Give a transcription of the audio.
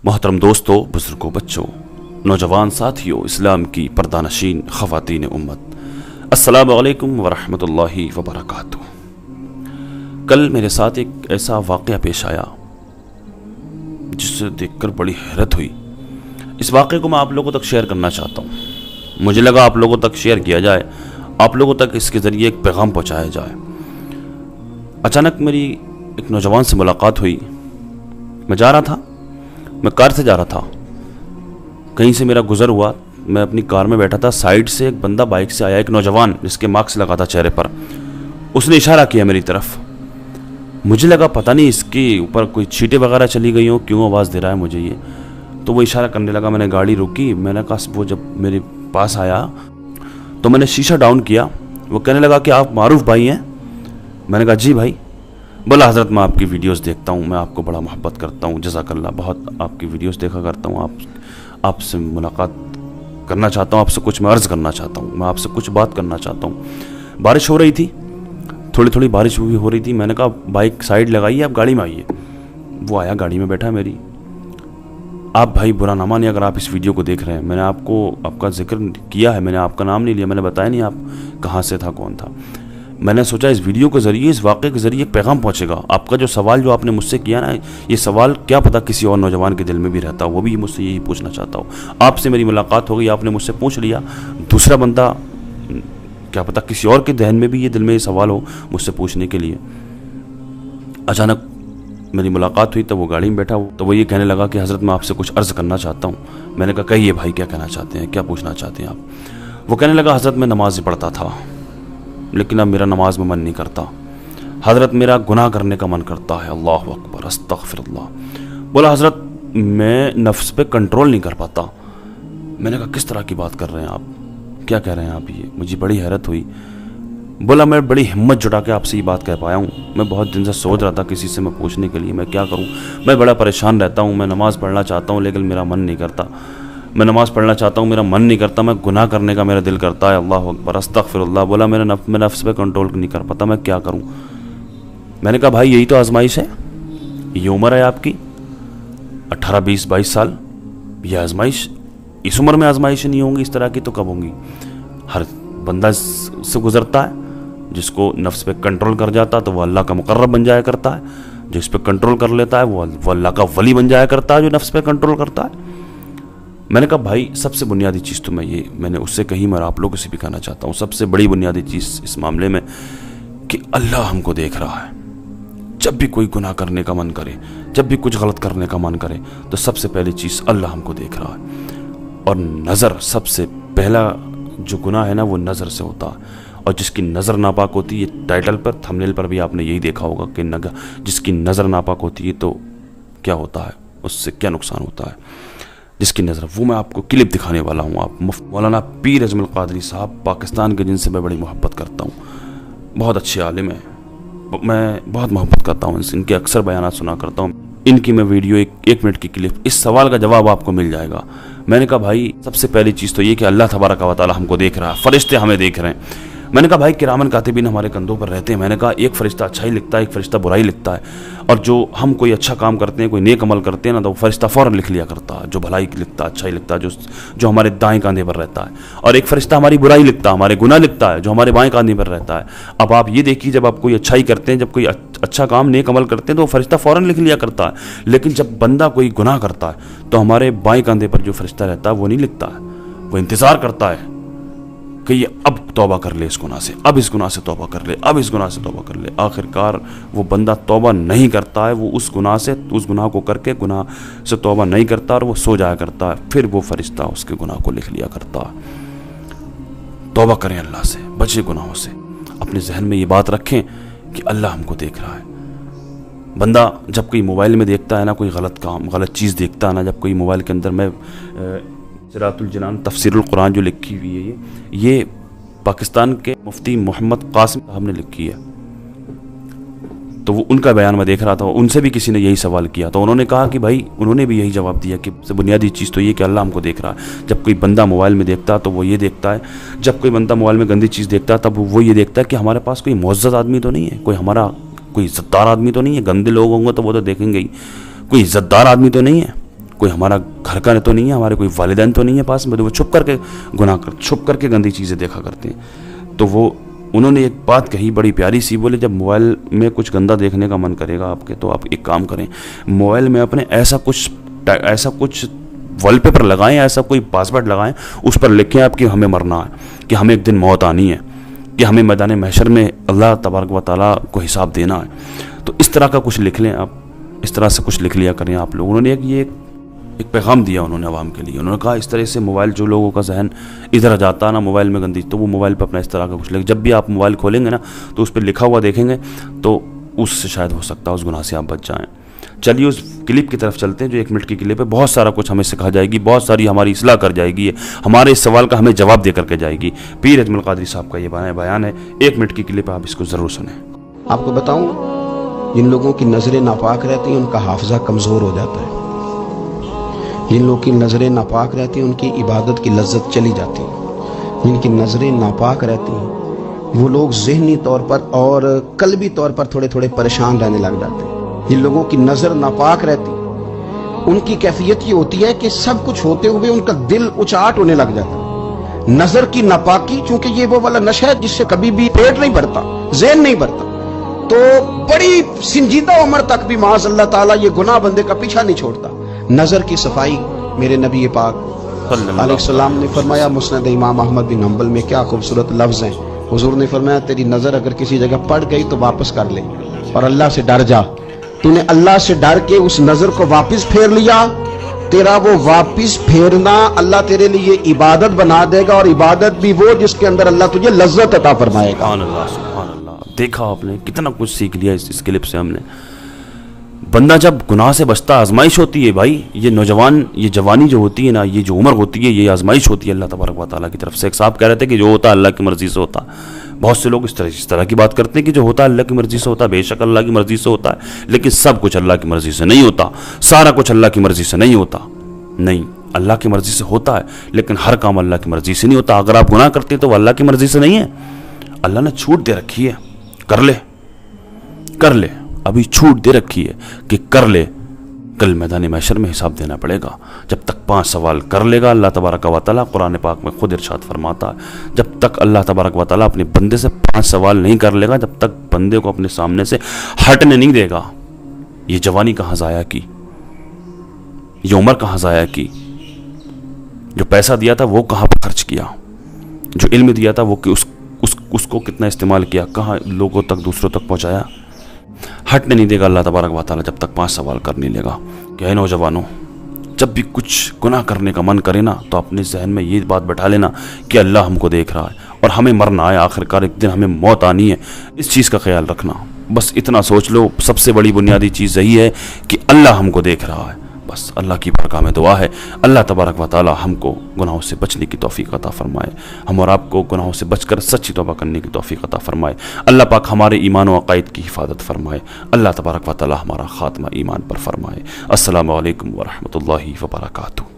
मोहतरम दोस्तों, बुजुर्गों, बच्चों, नौजवान साथियों, इस्लाम की पर्दानशीन ख़वातीन उम्मत, अस्सलामु अलैकुम वरहमतुल्लाहि वबरकातुह। कल मेरे साथ एक ऐसा वाक़या पेश आया जिसे देखकर बड़ी हैरत हुई। इस वाक़े को मैं आप लोगों तक शेयर करना चाहता हूँ। मुझे लगा आप लोगों तक शेयर किया जाए, आप लोगों तक इसके ज़रिए एक पैगाम पहुँचाया जाए। अचानक मेरी एक नौजवान से मुलाकात हुई। मैं कार से जा रहा था, कहीं से मेरा गुजर हुआ। मैं अपनी कार में बैठा था, साइड से एक बंदा बाइक से आया, एक नौजवान जिसके मास्क लगा था चेहरे पर। उसने इशारा किया मेरी तरफ। मुझे लगा पता नहीं इसके ऊपर कोई छींटे वगैरह चली गई हो, क्यों आवाज़ दे रहा है मुझे ये। तो वो इशारा करने लगा। मैंने गाड़ी रोकी। मैंने कहा, वो जब मेरे पास आया तो मैंने शीशा डाउन किया। वो कहने लगा कि आप मारूफ भाई हैं। मैंने कहा जी भाई। बोला, हज़रत मैं आपकी वीडियोस देखता हूँ, मैं आपको बड़ा मोहब्बत करता हूँ, जज़ाकल्लाह, बहुत आपकी वीडियोस देखा करता हूँ। आपसे मुलाकात करना चाहता हूँ, आपसे कुछ मैं अर्ज़ करना चाहता हूँ, मैं आपसे कुछ बात करना चाहता हूँ। बारिश हो रही थी, थोड़ी थोड़ी बारिश हो रही थी। मैंने कहा बाइक साइड लगाइए, आप गाड़ी में आइए। वो आया, गाड़ी में बैठा मेरी। आप भाई बुरा ना मानिए अगर आप इस वीडियो को देख रहे हैं। मैंने आपका जिक्र किया है, मैंने आपका नाम नहीं लिया, मैंने बताया नहीं आप कहाँ से था, कौन था। मैंने सोचा इस वीडियो के ज़रिए, इस वाक़े के ज़रिए एक पैगाम पहुँचेगा। आपका जो सवाल जो आपने मुझसे किया ना, ये सवाल क्या पता किसी और नौजवान के दिल में भी रहता हो, वो भी मुझसे यही पूछना चाहता हो। आपसे मेरी मुलाकात हो गई, आपने मुझसे पूछ लिया। दूसरा बंदा, क्या पता किसी और के जहन में भी ये दिल में ये सवाल हो मुझसे पूछने के लिए। अचानक मेरी मुलाकात हुई, तो वो गाड़ी में बैठा, तो वो ये कहने लगा कि हज़रत मैं आपसे कुछ अर्ज़ करना चाहता हूँ। मैंने कहा कहिए भाई, क्या कहना चाहते हैं, क्या पूछना चाहते हैं आप। वो कहने लगा, हज़रत मैं नमाज़ पढ़ता था, लेकिन अब मेरा नमाज में मन नहीं करता। हज़रत मेरा गुनाह करने का मन करता है। अल्लाह अकबर, अस्तगफिरुल्लाह। बोला, हज़रत मैं नफ्स पे कंट्रोल नहीं कर पाता। मैंने कहा किस तरह की बात कर रहे हैं आप, क्या कह रहे हैं आप ये। मुझे बड़ी हैरत हुई। बोला, मैं बड़ी हिम्मत जुटा के आपसे ये बात कह पाया हूँ। मैं बहुत दिन से सोच रहा था किसी से मैं पूछने के लिए, मैं क्या करूँ। मैं बड़ा परेशान रहता हूँ। मैं नमाज़ पढ़ना चाहता हूँ, लेकिन मेरा मन नहीं करता। मैं नमाज़ पढ़ना चाहता हूँ, मेरा मन नहीं करता। मैं गुनाह करने का मेरा दिल करता है। अल्लाह अकबर, अस्तगफिरुल्लाह। बोला, मैं नफ्स पे कंट्रोल नहीं कर पाता, मैं क्या करूँ। मैंने कहा भाई यही तो आजमाइश है, ये उम्र है आपकी 18, 20, 22 साल। ये आजमाइश, इस उम्र में आजमाइश नहीं होंगी इस तरह की तो कब होंगी। हर बंदा से गुजरता है। जिसको नफ्स पे कंट्रोल कर जाता है तो वो अल्लाह का मुकर्रब बन जाया करता है। जिस पे कंट्रोल कर लेता है वो अल्लाह का वली बन जाया करता है, जो नफ्स पे कंट्रोल करता है। मैंने कहा भाई सबसे बुनियादी चीज़ तो मैंने उससे कही, मैं आप लोगों से भी कहना चाहता हूँ। सबसे बड़ी बुनियादी चीज़ इस मामले में कि अल्लाह हमको देख रहा है। जब भी कोई गुनाह करने का मन करे, जब भी कुछ गलत करने का मन करे, तो सबसे पहली चीज़ अल्लाह हमको देख रहा है। और नज़र, सबसे पहला जो गुनाह है ना, वो नज़र से होता है। और जिसकी नज़र नापाक होती है, टाइटल पर, थंबनेल पर भी आपने यही देखा होगा कि जिसकी नज़र नापाक होती है तो क्या होता है, उससे क्या नुकसान होता है। जिसकी नज़र, वो मैं आपको क्लिप दिखाने वाला हूँ। आप मौलाना पीर अजमल कादरी साहब, पाकिस्तान के, जिनसे मैं बड़ी मोहब्बत करता हूँ, बहुत अच्छे आलिम हैं, मैं बहुत मोहब्बत करता हूँ इनके, अक्सर बयानात सुना करता हूँ। इनकी मैं वीडियो एक मिनट की क्लिप, इस सवाल का जवाब आपको मिल जाएगा। मैंने कहा भाई सबसे पहली चीज़ तो ये कि अल्लाह तबारक व तआला हमको देख रहा है, फरिश्ते हमें देख रहे हैं। मैंने कहा भाई किरामन कातिबीन हमारे कंधों पर रहते हैं। मैंने कहा एक फरिश्ता अच्छाई लिखता है, एक फरिश्ता बुराई लिखता है। और जो हम कोई अच्छा काम करते हैं, कोई नेक अमल करते हैं ना, तो वो फरिश्ता फ़ौरन लिख लिया करता है। जो भलाई लिखता है, अच्छाई लिखता है, जो हमारे दाएं कंधे पर रहता है। और एक फरिश्ता हमारी बुराई लिखता है, हमारे गुनाह लिखता है, जो हमारे बाएं कंधे पर रहता है। अब आप ये देखिए, जब आप कोई अच्छाई करते हैं, जब कोई अच्छा काम नेक अमल करते हैं, तो वो फरिश्ता फ़ौरन लिख लिया करता है। लेकिन जब बंदा कोई गुनाह करता है तो हमारे बाएं कंधे पर जो फरिश्ता रहता है वो नहीं लिखता है, वो इंतज़ार करता है कि ये अब तौबा कर ले इस गुनाह से, अब इस गुनाह से तौबा कर ले, अब इस गुनाह से तौबा कर ले। आखिरकार वो बंदा तौबा नहीं करता है, वो उस गुनाह को करके गुनाह से तौबा नहीं करता और वो सो जाया करता है। फिर वो फरिश्ता उसके गुनाह को लिख लिया करता है। तौबा करें, अल्लाह से बचे, गुनाहों से। अपने जहन में ये बात रखें कि अल्लाह हमको देख रहा है। बंदा जब कोई मोबाइल में देखता है ना, कोई गलत काम, गलत चीज़ देखता है ना, जब कोई मोबाइल के अंदर, मैं सिरातुल जनान तफसीरुल कुरान जो लिखी हुई है, ये पाकिस्तान के मुफ्ती मोहम्मद कासिम साहब ने लिखी है। तो वो उनका बयान मैं देख रहा था, उनसे भी किसी ने यही सवाल किया, तो उन्होंने कहा कि भाई, उन्होंने भी यही जवाब दिया कि सबसे बुनियादी चीज़ तो ये कि अल्लाह हमको देख रहा है। जब कोई बंदा मोबाइल में देखता है तो वो ये देखता है, जब कोई बंदा मोबाइल में गंदी चीज़ देखता है तब वो ये देखता है कि हमारे पास कोई मुअज़्ज़ज़ आदमी तो नहीं है, कोई इज़्ज़तदार आदमी तो नहीं है। गंदे लोग होंगे तो वो तो देखेंगे ही, कोई इज़्ज़तदार आदमी तो नहीं है, कोई हमारा घर का तो नहीं है, हमारे कोई वालिदैन तो नहीं है पास में, तो वो छुप करके गंदी चीज़ें देखा करते हैं। तो वो उन्होंने एक बात कही बड़ी प्यारी सी, बोले जब मोबाइल में कुछ गंदा देखने का मन करेगा आपके, तो आप एक काम करें, मोबाइल में अपने ऐसा कुछ वॉलपेपर लगाएं, ऐसा कोई पासवर्ड लगाएं, उस पर लिखें आप कि हमें मरना है, कि हमें एक दिन मौत आनी है, कि हमें मैदान महशर में अल्लाह तबारक व तआला को हिसाब देना है। तो इस तरह का कुछ लिख लें आप, इस तरह से कुछ लिख लिया करें आप लोग। उन्होंने एक पैगाम दिया उन्होंने आवाम के लिए। उन्होंने कहा इस तरह से मोबाइल, जो लोगों का जहन इधर जाता है ना मोबाइल में गंदी, तो वो मोबाइल पर अपना इस तरह का कुछ लिख, जब भी आप मोबाइल खोलेंगे ना तो उस पर लिखा हुआ देखेंगे, तो उससे शायद हो सकता है उस गुनाह से आप बच जाएँ। चलिए उस क्लिप की तरफ चलते हैं, जो 1 मिनट की क्लिप है। बहुत सारा कुछ हमें सिखा जाएगी, बहुत सारी हमारी इस्लाह कर जाएगी, हमारे इस सवाल का हमें जवाब दे करके जाएगी। पीर अजमल कादरी साहब का ये बयान है, 1 मिनट की क्लिप है, आप इसको ज़रूर सुनें। आपको बताऊं, जिन लोगों की नज़रें नापाक रहती हैं उनका हाफजा कमज़ोर हो जाता है। जिन लोगों की नज़रें नापाक रहती हैं उनकी इबादत की लज्जत चली जाती है। जिनकी नज़रें नापाक रहती हैं वो लोग ज़हनी तौर पर और कल्बी तौर पर थोड़े थोड़े परेशान रहने लग जाते हैं। जिन लोगों की नज़र नापाक रहती उनकी कैफियत ये होती है कि सब कुछ होते हुए उनका दिल उचाट होने लग जाता है। नज़र की नापाकी, चूंकि ये वो वाला नशा है जिससे कभी भी पेट नहीं भरता, ज़हन नहीं भरता, तो बड़ी संजीदा उम्र तक भी माज़ अल्लाह ताला ये गुनाह बंदे का पीछा नहीं छोड़ता। नज़र की सफाई, मेरे नबी पाक अलैहिस्सलाम ने फरमाया, मुस्नद इमाम अहमद बिन हंबल में क्या खूबसूरत लफ्ज़ हैं। हुजूर ने फरमाया, तेरी नज़र अगर किसी जगह पड़ गई तो वापस कर ले और अल्लाह से डर जा। तूने अल्लाह से डर के उस नज़र को वापस फेर लिया, तेरा वो वापस फेरना अल्लाह तेरे लिए इबादत बना देगा, और इबादत भी वो जिसके अंदर अल्लाह तुझे लज्जत अता फरमाएगा। सुभान अल्लाह, सुभान अल्लाह। देखा आपने कितना कुछ सीख लिया इस क्लिप से हमने। बंदा जब गुनाह से बचता, आजमाइश होती है भाई, ये नौजवान, ये जवानी जो होती है ना, ये जो उम्र होती है, ये आजमाइश होती है अल्लाह तबारक व तआला की तरफ से। एक साहब कह रहे थे कि जो होता है अल्लाह की मर्जी से होता। बहुत से लोग इस तरह की बात करते हैं कि जो होता है अल्लाह की मर्जी से होता है। बेशक अल्लाह की मर्जी से होता है, लेकिन सब कुछ अल्लाह की मर्जी से नहीं होता, सारा कुछ अल्लाह की मर्जी से नहीं होता। नहीं, अल्लाह की मर्जी से होता है, लेकिन हर काम अल्लाह की मर्जी से नहीं होता। अगर आप गुनाह करते हैं तो वो अल्लाह की मर्जी से नहीं है, अल्लाह ने छूट दे रखी है, कर ले, अभी छूट दे रखी है कि कर ले। कल मैदान महशर में हिसाब देना पड़ेगा। जब तक 5 सवाल कर लेगा, अल्लाह तबारक व तआला कुरान पाक में खुद इरशाद फरमाता है, जब तक अल्लाह तबारक व तआला अपने बंदे से 5 सवाल नहीं कर लेगा, जब तक बंदे को अपने सामने से हटने नहीं देगा। ये जवानी कहाँ ज़ाया की, ये उम्र कहाँ ज़ाया की, जो पैसा दिया था वो कहाँ पर खर्च किया, जो इल्म दिया था वो उसको कितना इस्तेमाल किया, कहाँ लोगों तक, दूसरों तक पहुँचाया। हटने नहीं देगा अल्लाह तबारक व तआला जब तक 5 सवाल कर नहीं लेगा। क्या है नौजवानों, जब भी कुछ गुनाह करने का मन करे ना, तो अपने जहन में ये बात बैठा लेना कि अल्लाह हमको देख रहा है और हमें मरना है, आखिरकार एक दिन हमें मौत आनी है। इस चीज़ का ख्याल रखना, बस इतना सोच लो। सबसे बड़ी बुनियादी चीज़ यही है कि अल्लाह हमको देख रहा है। बस अल्लाह की बारगाह में दुआ है, अल्लाह तबारक व तआला हमको गुनाहों से बचने की तौफीक अता फरमाए, हम और आपको गुनाहों से बचकर सच्ची तौबा करने की तौफीक अता फरमाए। अल्लाह पाक हमारे ईमान व अक़ाइद की हिफाजत फरमाए। अल्लाह तबारक व तआला हमारा ख़ात्मा ईमान पर फरमाए। अस्सलामु अलैकुम व रहमतुल्लाहि व बरकातुहू।